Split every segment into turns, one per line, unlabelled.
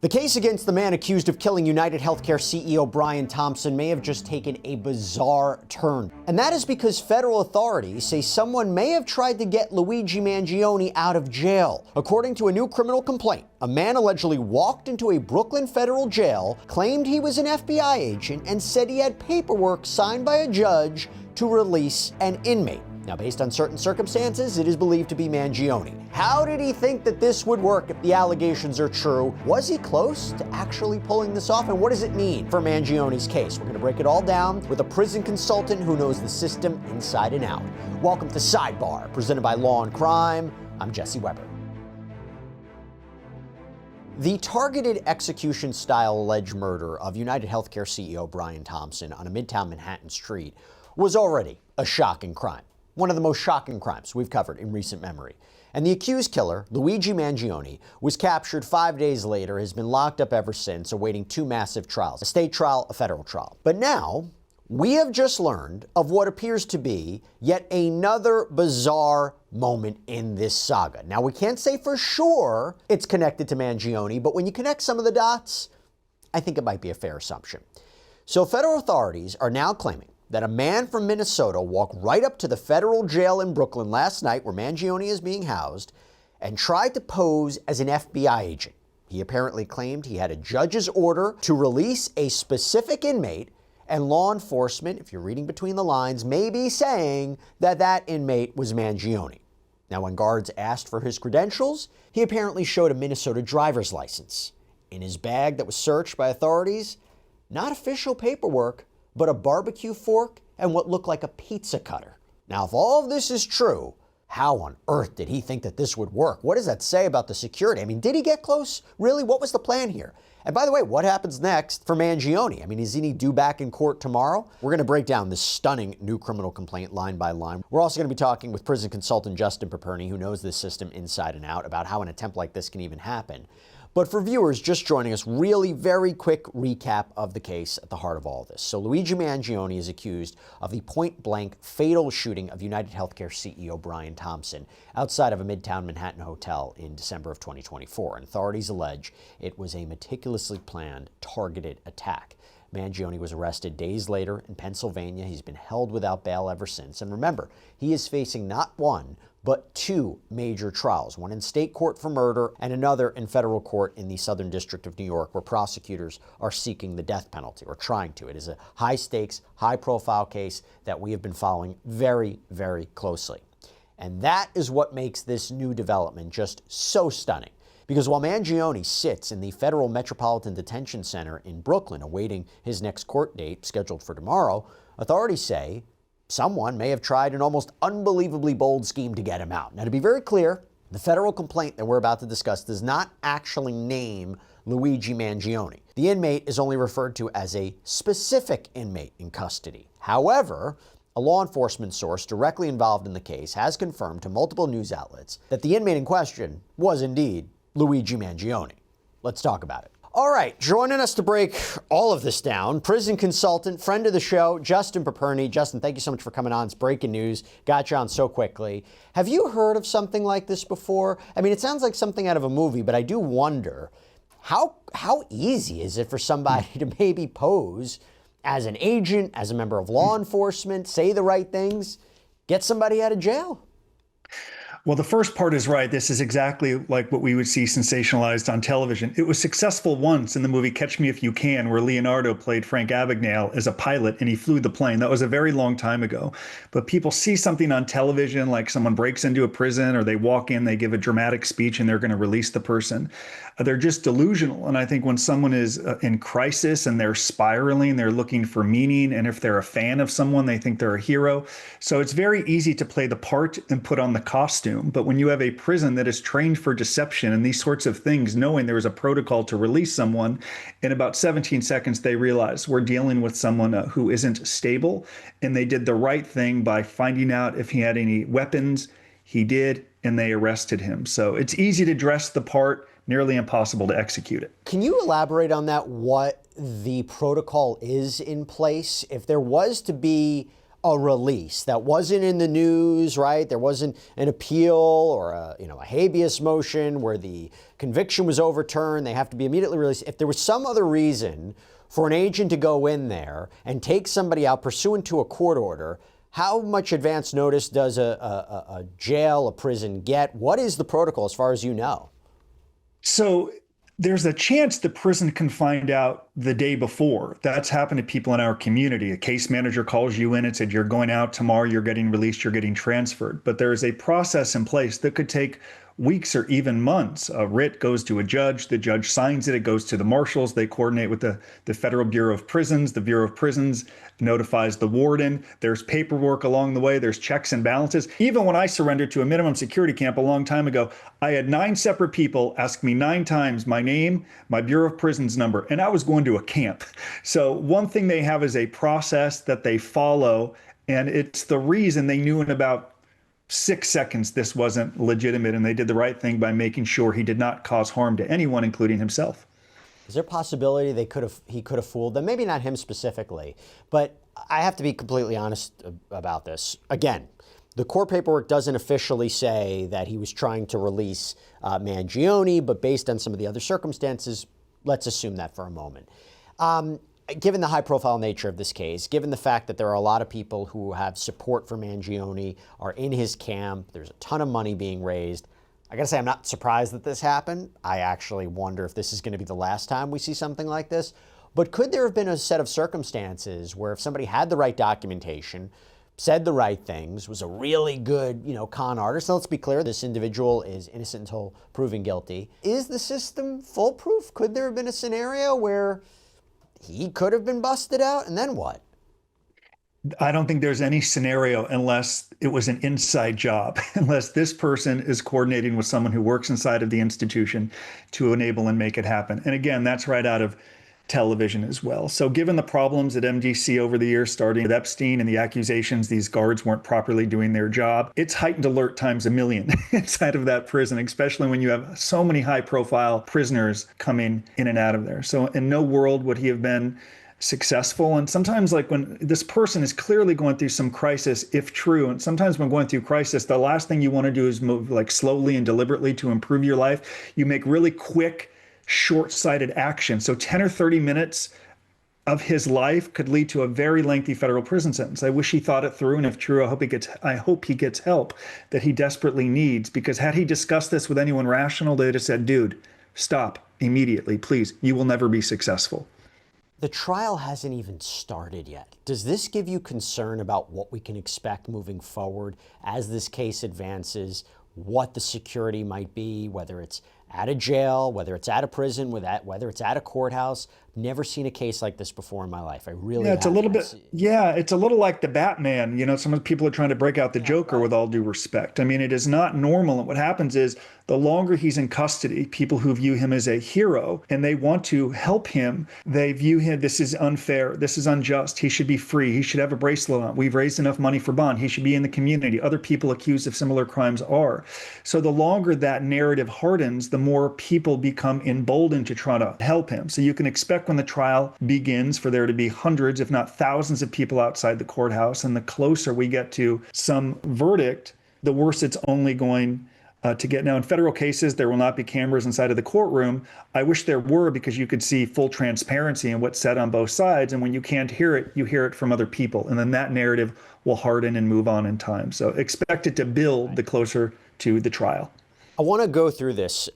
The case against the man accused of killing UnitedHealthcare CEO Brian Thompson may have just taken a bizarre turn. And that is because federal authorities say someone may have tried to get Luigi Mangione out of jail. According to a new criminal complaint, a man allegedly walked into a Brooklyn federal jail, claimed he was an FBI agent, and said he had paperwork signed by a judge to release an inmate. Now, based on certain circumstances, it is believed to be Mangione. How did he think that this would work if the allegations are true? Was he close to actually pulling this off? And what does it mean for Mangione's case? We're going to break it all down with a prison consultant who knows the system inside and out. Welcome to Sidebar, presented by Law&Crime. I'm Jesse Weber. The targeted execution-style alleged murder of UnitedHealthcare CEO Brian Thompson on a Midtown Manhattan street was already a shocking crime. One of the most shocking crimes we've covered in recent memory. And the accused killer, Luigi Mangione, was captured 5 days later, has been locked up ever since, awaiting two massive trials, a state trial, a federal trial. But now, we have just learned of what appears to be yet another bizarre moment in this saga. Now, we can't say for sure it's connected to Mangione, but when you connect some of the dots, I think it might be a fair assumption. So federal authorities are now claiming that a man from Minnesota walked right up to the federal jail in Brooklyn last night, where Mangione is being housed, and tried to pose as an FBI agent. He apparently claimed he had a judge's order to release a specific inmate, and law enforcement, if you're reading between the lines, may be saying that that inmate was Mangione. Now, when guards asked for his credentials, he apparently showed a Minnesota driver's license. In his bag that was searched by authorities, not official paperwork, but a barbecue fork and what looked like a pizza cutter. Now, if all of this is true, how on earth did he think that this would work? What does that say about the security? I mean, did he get close? Really? What was the plan here? And by the way, what happens next for Mangione? I mean, is he due back in court tomorrow? We're going to break down this stunning new criminal complaint line by line. We're also going to be talking with prison consultant Justin Paperny, who knows this system inside and out, about how an attempt like this can even happen. But for viewers just joining us, really very quick recap of the case at the heart of all this. So Luigi Mangione is accused of the point-blank fatal shooting of UnitedHealthcare CEO Brian Thompson outside of a Midtown Manhattan hotel in December of 2024. And authorities allege it was a meticulously planned, targeted attack. Mangione was arrested days later in Pennsylvania. He's been held without bail ever since. And remember, he is facing not one, but two major trials, one in state court for murder and another in federal court in the Southern District of New York, where prosecutors are seeking the death penalty, or trying to. It is a high-stakes, high-profile case that we have been following very, very closely. And that is what makes this new development just so stunning. Because while Mangione sits in the Federal Metropolitan Detention Center in Brooklyn awaiting his next court date scheduled for tomorrow, authorities say someone may have tried an almost unbelievably bold scheme to get him out. Now, to be very clear, the federal complaint that we're about to discuss does not actually name Luigi Mangione. The inmate is only referred to as a specific inmate in custody. However, a law enforcement source directly involved in the case has confirmed to multiple news outlets that the inmate in question was indeed Luigi Mangione. Let's talk about it. All right, joining us to break all of this down, prison consultant, friend of the show, Justin Paperny. Justin, thank you so much for coming on. It's breaking news. Got you on so quickly. Have you heard of something like this before? I mean, it sounds like something out of a movie, but I do wonder, how easy is it for somebody to maybe pose as an agent, as a member of law enforcement, say the right things, get somebody out of jail?
Well, the first part is right. This is exactly like what we would see sensationalized on television. It was successful once in the movie Catch Me If You Can, where Leonardo played Frank Abagnale as a pilot and he flew the plane. That was a very long time ago. But people see something on television, like someone breaks into a prison or they walk in, they give a dramatic speech and they're going to release the person. They're just delusional. And I think when someone is in crisis and they're spiraling, they're looking for meaning. And if they're a fan of someone, they think they're a hero. So it's very easy to play the part and put on the costume. But when you have a prison that is trained for deception and these sorts of things, knowing there is a protocol to release someone, in about 17 seconds, they realize we're dealing with someone who isn't stable. And they did the right thing by finding out if he had any weapons. He did, and they arrested him. So it's easy to dress the part, nearly impossible to execute it.
Can you elaborate on that, what the protocol is in place? If there was to be a release that wasn't in the news, right? There wasn't an appeal or a habeas motion where the conviction was overturned. They have to be immediately released. If there was some other reason for an agent to go in there and take somebody out pursuant to a court order, how much advance notice does a jail, a prison get? What is the protocol as far as you know?
So there's a chance the prison can find out the day before. That's happened to people in our community. A case manager calls you in and said, you're going out tomorrow, you're getting released, you're getting transferred. But there is a process in place that could take weeks or even months. A writ goes to a judge, the judge signs it, it goes to the marshals, they coordinate with the Federal Bureau of Prisons, the Bureau of Prisons notifies the warden, there's paperwork along the way, there's checks and balances. Even when I surrendered to a minimum security camp a long time ago, I had 9 separate people ask me 9 times my name, my Bureau of Prisons number, and I was going to a camp. So one thing they have is a process that they follow, and it's the reason they knew in about 6 seconds this wasn't legitimate, and they did the right thing by making sure he did not cause harm to anyone, including himself.
Is there a possibility he could have fooled them? Maybe not him specifically, but I have to be completely honest about this. Again, the court paperwork doesn't officially say that he was trying to release Mangione, but based on some of the other circumstances, let's assume that for a moment. Given the high-profile nature of this case, given the fact that there are a lot of people who have support for Mangione, are in his camp, there's a ton of money being raised, I gotta say I'm not surprised that this happened. I actually wonder if this is gonna be the last time we see something like this. But could there have been a set of circumstances where if somebody had the right documentation, said the right things, was a really good, con artist, and let's be clear, this individual is innocent until proven guilty. Is the system foolproof? Could there have been a scenario where he could have been busted out, and then what?
I don't think there's any scenario unless it was an inside job, unless this person is coordinating with someone who works inside of the institution to enable and make it happen. And again, that's right out of television as well. So given the problems at MDC over the years, starting with Epstein and the accusations these guards weren't properly doing their job, it's heightened alert times a million inside of that prison, especially when you have so many high-profile prisoners coming in and out of there. So in no world would he have been successful. And sometimes, like, when this person is clearly going through some crisis, if true, and sometimes when going through crisis, the last thing you want to do is move like slowly and deliberately to improve your life. You make really quick, short-sighted action. So 10 or 30 minutes of his life could lead to a very lengthy federal prison sentence. I wish he thought it through, and if true, I hope he gets help that he desperately needs, because had he discussed this with anyone rational, they'd have said, dude, stop immediately, please. You will never be successful.
The trial hasn't even started yet. Does this give you concern about what we can expect moving forward as this case advances, what the security might be, whether it's at a jail, whether it's at a prison, whether it's at a courthouse? Never seen a case like this before in my life. I really
it's a little bit, it's a little like the Batman. Some people are trying to break out the Joker, right, with all due respect. I mean, it is not normal. And what happens is the longer he's in custody, people who view him as a hero and they want to help him, they view him, this is unfair, this is unjust, he should be free, he should have a bracelet on, we've raised enough money for bond, he should be in the community, other people accused of similar crimes are. So the longer that narrative hardens, the more people become emboldened to try to help him. So you can expect when the trial begins for there to be hundreds, if not thousands of people outside the courthouse. And the closer we get to some verdict, the worse it's only going to get. Now, in federal cases, there will not be cameras inside of the courtroom. I wish there were, because you could see full transparency in what's said on both sides. And when you can't hear it, you hear it from other people. And then that narrative will harden and move on in time. So expect it to build the closer to the trial.
I want to go through this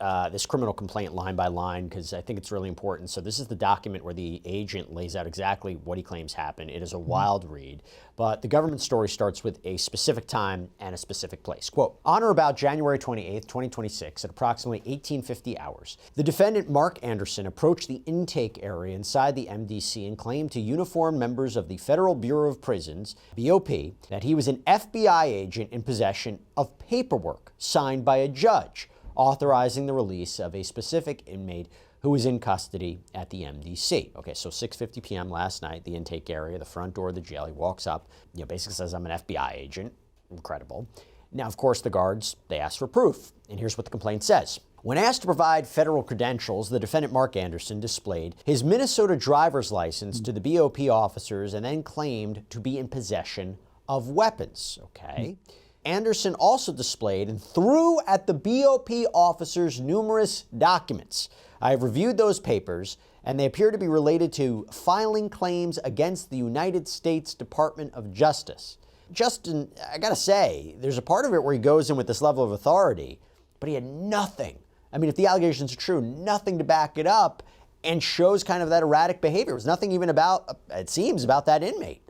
criminal complaint line by line, because I think it's really important. So this is the document where the agent lays out exactly what he claims happened. It is a wild read, but the government story starts with a specific time and a specific place. Quote, on or about January 28th, 2026, at approximately 1850 hours, the defendant, Mark Anderson, approached the intake area inside the MDC and claimed to uniformed members of the Federal Bureau of Prisons, BOP, that he was an FBI agent in possession of paperwork signed by a judge authorizing the release of a specific inmate who was in custody at the MDC. Okay, so 6:50 p.m. last night, the intake area, the front door of the jail, he walks up, basically says, I'm an FBI agent. Incredible. Now, of course, the guards, they ask for proof. And here's what the complaint says. When asked to provide federal credentials, the defendant, Mark Anderson, displayed his Minnesota driver's license to the BOP officers and then claimed to be in possession of weapons, okay? Anderson also displayed and threw at the BOP officers numerous documents. I have reviewed those papers, and they appear to be related to filing claims against the United States Department of Justice. Justin, I gotta say, there's a part of it where he goes in with this level of authority, but he had nothing. I mean, if the allegations are true, nothing to back it up, and shows kind of that erratic behavior. It was nothing even about, it seems, about that inmate.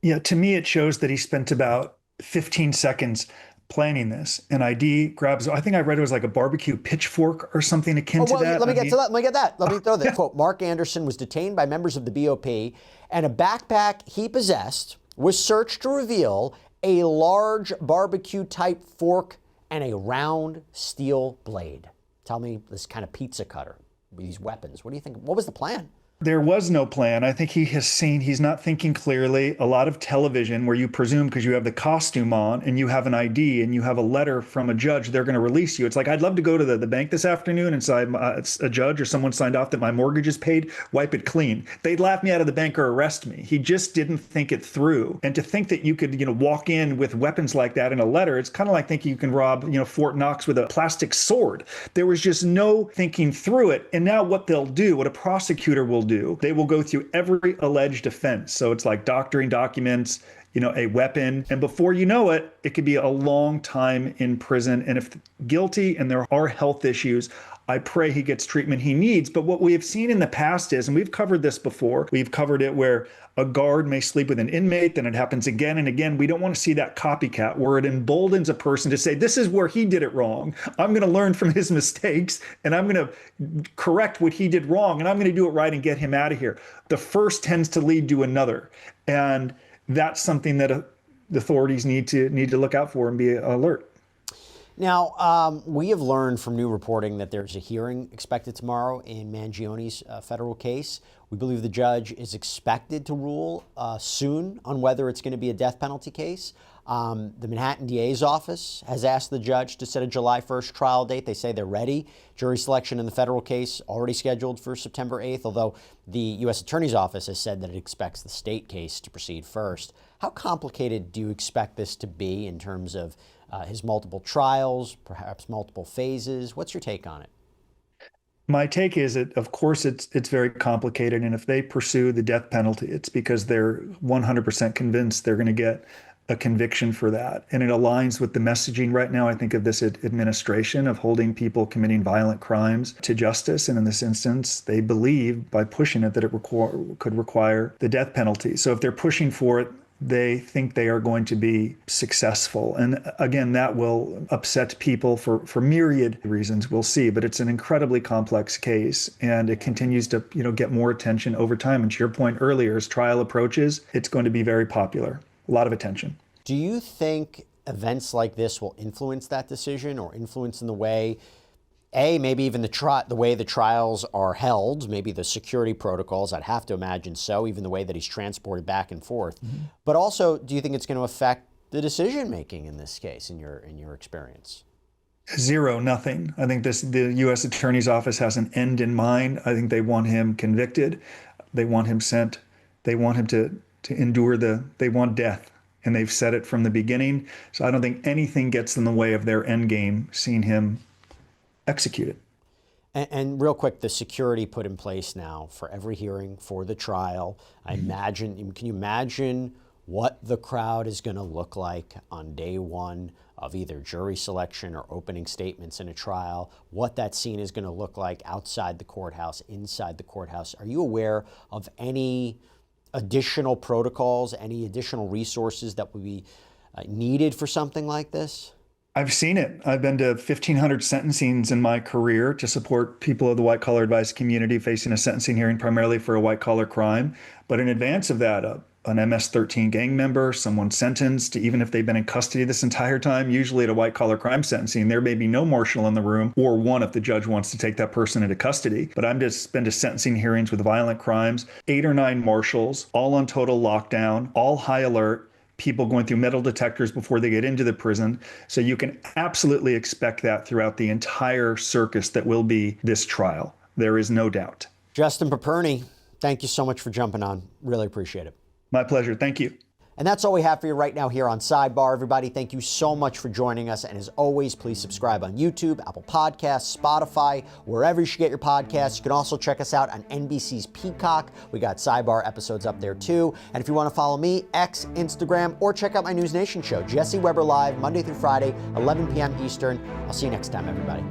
Yeah, to me, it shows that he spent about 15 seconds planning this. An ID grabs, I think I read it was like a barbecue pitchfork or something akin to that.
Let me get that. Let me throw that. Quote, Mark Anderson was detained by members of the BOP, and a backpack he possessed was searched to reveal a large barbecue-type fork and a round steel blade. Tell me, this kind of pizza cutter, these weapons, what do you think? What was the plan?
There was no plan. I think he's not thinking clearly. A lot of television where you presume because you have the costume on and you have an ID and you have a letter from a judge, they're going to release you. It's like, I'd love to go to the bank this afternoon and say a judge or someone signed off that my mortgage is paid, wipe it clean. They'd laugh me out of the bank or arrest me. He just didn't think it through. And to think that you could, walk in with weapons like that in a letter, it's kind of like thinking you can rob, Fort Knox with a plastic sword. There was just no thinking through it. And now what they'll do, what a prosecutor will do, they will go through every alleged offense. So it's like doctoring documents, a weapon. And before you know it, it could be a long time in prison. And if guilty and there are health issues, I pray he gets treatment he needs. But what we have seen in the past is, and we've covered this before, we've covered it where a guard may sleep with an inmate, then it happens again and again. We don't want to see that copycat where it emboldens a person to say, this is where he did it wrong. I'm going to learn from his mistakes and I'm going to correct what he did wrong and I'm going to do it right and get him out of here. The first tends to lead to another. And that's something that the authorities need to look out for and be alert.
Now, we have learned from new reporting that there's a hearing expected tomorrow in Mangione's federal case. We believe the judge is expected to rule soon on whether it's going to be a death penalty case. The Manhattan DA's office has asked the judge to set a July 1st trial date. They say they're ready. Jury selection in the federal case already scheduled for September 8th, although the U.S. Attorney's Office has said that it expects the state case to proceed first. How complicated do you expect this to be in terms of his multiple trials, perhaps multiple phases? What's your take on it?
My take is that, of course, it's very complicated. And if they pursue the death penalty, it's because they're 100% convinced they're going to get a conviction for that. And it aligns with the messaging right now, I think, of this administration of holding people committing violent crimes to justice. And in this instance, they believe by pushing it that it could require the death penalty. So if they're pushing for it, they think they are going to be successful. And again, that will upset people for myriad reasons. We'll see. But it's an incredibly complex case, and it continues to get more attention over time. And to your point earlier, as trial approaches, it's going to be very popular. A lot of attention.
Do you think events like this will influence that decision or influence in the way, maybe even the way the trials are held, maybe the security protocols? I'd have to imagine so, even the way that he's transported back and forth. Mm-hmm. But also, do you think it's going to affect the decision-making in this case, in your experience?
Zero, nothing. I think the U.S. Attorney's Office has an end in mind. I think they want him convicted. They want him sent. They want him to endure they want death. And they've said it from the beginning. So I don't think anything gets in the way of their end game, seeing him executed.
And real quick, the security put in place now for every hearing, for the trial. Can you imagine what the crowd is going to look like on day one of either jury selection or opening statements in a trial? What that scene is going to look like outside the courthouse, inside the courthouse? Are you aware of any additional protocols, any additional resources that would be needed for something like this?
I've seen it. I've been to 1,500 sentencings in my career to support people of the white-collar advice community facing a sentencing hearing primarily for a white-collar crime. But in advance of that, an MS-13 gang member, someone sentenced, even if they've been in custody this entire time, usually at a white-collar crime sentencing, there may be no marshal in the room, or one if the judge wants to take that person into custody. But I've just been to sentencing hearings with violent crimes, 8 or 9 marshals, all on total lockdown, all high alert, people going through metal detectors before they get into the prison. So you can absolutely expect that throughout the entire circus that will be this trial. There is no doubt.
Justin Paperny, thank you so much for jumping on. Really appreciate it.
My pleasure. Thank you.
And that's all we have for you right now here on Sidebar. Everybody, thank you so much for joining us. And as always, please subscribe on YouTube, Apple Podcasts, Spotify, wherever you should get your podcasts. You can also check us out on NBC's Peacock. We got Sidebar episodes up there too. And if you want to follow me, X, Instagram, or check out my News Nation show, Jesse Weber Live, Monday through Friday, 11 p.m. Eastern. I'll see you next time, everybody.